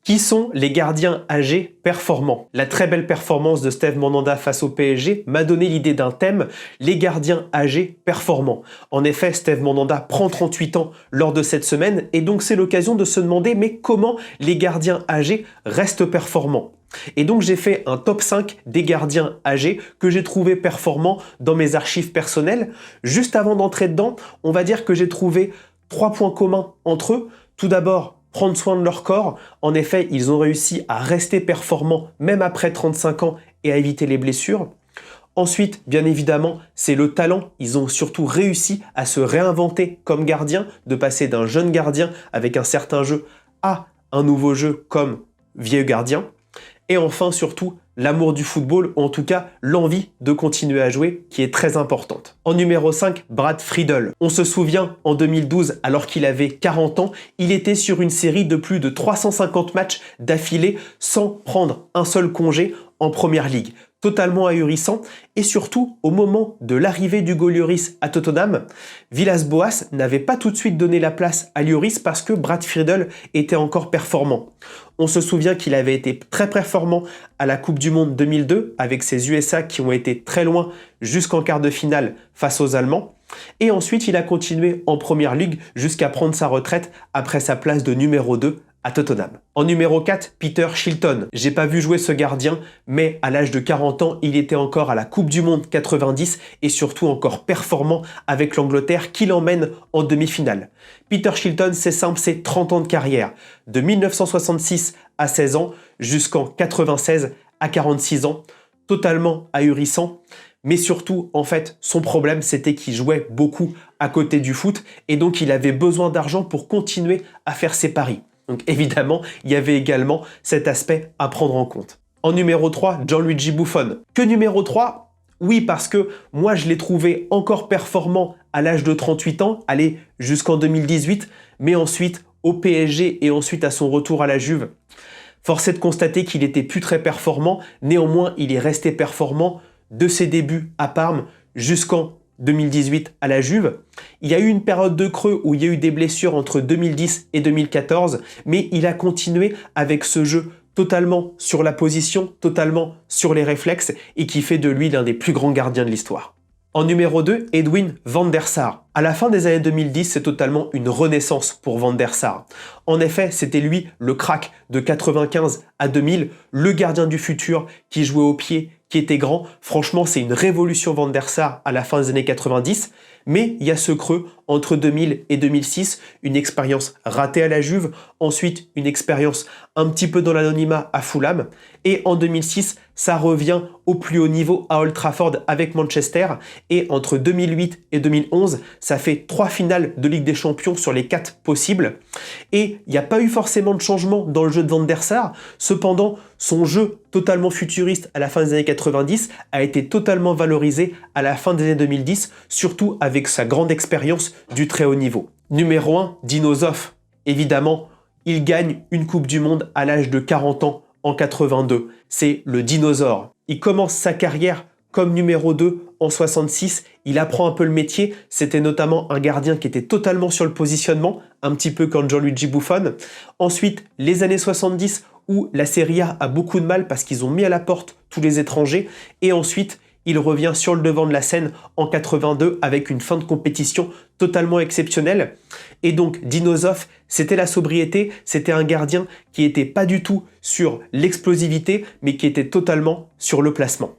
Qui sont les gardiens âgés performants? La très belle performance de Steve Mandanda face au PSG m'a donné l'idée d'un thème, les gardiens âgés performants. En effet, Steve Mandanda prend 38 ans lors de cette semaine et donc c'est l'occasion de se demander mais comment les gardiens âgés restent performants? Et donc j'ai fait un top 5 des gardiens âgés que j'ai trouvé performants dans mes archives personnelles. Juste avant d'entrer dedans, on va dire que j'ai trouvé 3 points communs entre eux. Tout d'abord, prendre soin de leur corps. En effet, ils ont réussi à rester performants même après 35 ans et à éviter les blessures. Ensuite, bien évidemment, c'est le talent. Ils ont surtout réussi à se réinventer comme gardien, de passer d'un jeune gardien avec un certain jeu à un nouveau jeu comme vieux gardien. Et enfin, surtout, l'amour du football, ou en tout cas l'envie de continuer à jouer, qui est très importante. En numéro 5, Brad Friedel. On se souvient, en 2012, alors qu'il avait 40 ans, il était sur une série de plus de 350 matchs d'affilée sans prendre un seul congé en Première Ligue. Totalement ahurissant, et surtout, au moment de l'arrivée d'Hugo Lloris à Tottenham, Villas-Boas n'avait pas tout de suite donné la place à Lloris parce que Brad Friedel était encore performant. On se souvient qu'il avait été très performant à la Coupe du Monde 2002 avec ses USA qui ont été très loin jusqu'en quart de finale face aux Allemands. Et ensuite, il a continué en Première Ligue jusqu'à prendre sa retraite après sa place de numéro 2 à Tottenham. En numéro 4, Peter Shilton. J'ai pas vu jouer ce gardien, mais à l'âge de 40 ans, il était encore à la Coupe du Monde 90 et surtout encore performant avec l'Angleterre qui l'emmène en demi-finale. Peter Shilton, c'est simple, c'est 30 ans de carrière. De 1966 à 16 ans jusqu'en 96 à 46 ans. Totalement ahurissant. Mais surtout, en fait, son problème, c'était qu'il jouait beaucoup à côté du foot et donc il avait besoin d'argent pour continuer à faire ses paris. Donc évidemment, il y avait également cet aspect à prendre en compte. En numéro 3, Gianluigi Buffon. Que numéro 3 ? Oui, parce que moi, je l'ai trouvé encore performant à l'âge de 38 ans, allez, jusqu'en 2018, mais ensuite au PSG et ensuite à son retour à la Juve. Force est de constater qu'il était plus très performant, néanmoins, il est resté performant de ses débuts à Parme jusqu'en 2018 à la Juve. Il y a eu une période de creux où il y a eu des blessures entre 2010 et 2014, mais il a continué avec ce jeu totalement sur la position, totalement sur les réflexes et qui fait de lui l'un des plus grands gardiens de l'histoire. En numéro 2, Edwin van der Sar. À la fin des années 2010, c'est totalement une renaissance pour van der Sar. En effet, c'était lui le crack de 95 à 2000, le gardien du futur qui jouait au pied, qui était grand. Franchement, c'est une révolution van der Sar à la fin des années 90. Mais il y a ce creux entre 2000 et 2006, une expérience ratée à la Juve, ensuite une expérience un petit peu dans l'anonymat à Fulham, et en 2006, ça revient au plus haut niveau à Old Trafford avec Manchester, et entre 2008 et 2011, ça fait 3 finales de Ligue des Champions sur les 4 possibles, et il n'y a pas eu forcément de changement dans le jeu de Van der Sar, cependant, son jeu totalement futuriste à la fin des années 90 a été totalement valorisé à la fin des années 2010, surtout avec sa grande expérience du très haut niveau. Numéro 1, Dino Zoff. Évidemment, il gagne une Coupe du Monde à l'âge de 40 ans en 82. C'est le dinosaure. Il commence sa carrière comme numéro 2 en 66. Il apprend un peu le métier. C'était notamment un gardien qui était totalement sur le positionnement, un petit peu comme Gianluigi Buffon. Ensuite, les années 70 où la Serie A a beaucoup de mal parce qu'ils ont mis à la porte tous les étrangers. Et ensuite, il revient sur le devant de la scène en 82 avec une fin de compétition totalement exceptionnelle. Et donc, Dino Zoff, c'était la sobriété, c'était un gardien qui n'était pas du tout sur l'explosivité, mais qui était totalement sur le placement.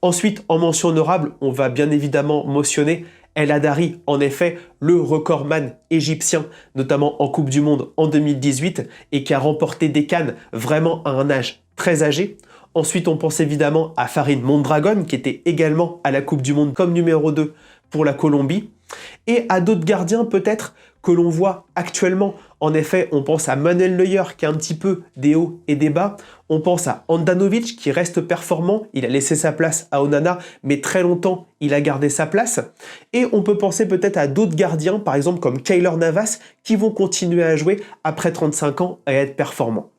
Ensuite, en mention honorable, on va bien évidemment mentionner El Hadary, en effet, le recordman égyptien, notamment en Coupe du Monde en 2018, et qui a remporté des CAN vraiment à un âge très âgé. Ensuite, on pense évidemment à Farid Mondragon, qui était également à la Coupe du Monde comme numéro 2 pour la Colombie. Et à d'autres gardiens peut-être que l'on voit actuellement. En effet, on pense à Manuel Neuer, qui a un petit peu des hauts et des bas. On pense à Handanovic, qui reste performant. Il a laissé sa place à Onana, mais très longtemps, il a gardé sa place. Et on peut penser peut-être à d'autres gardiens, par exemple comme Keylor Navas, qui vont continuer à jouer après 35 ans et à être performants.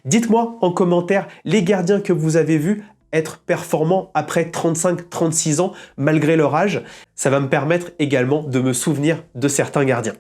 Dites-moi en commentaire les gardiens que vous avez vus être performants après 35-36 ans malgré leur âge. Ça va me permettre également de me souvenir de certains gardiens.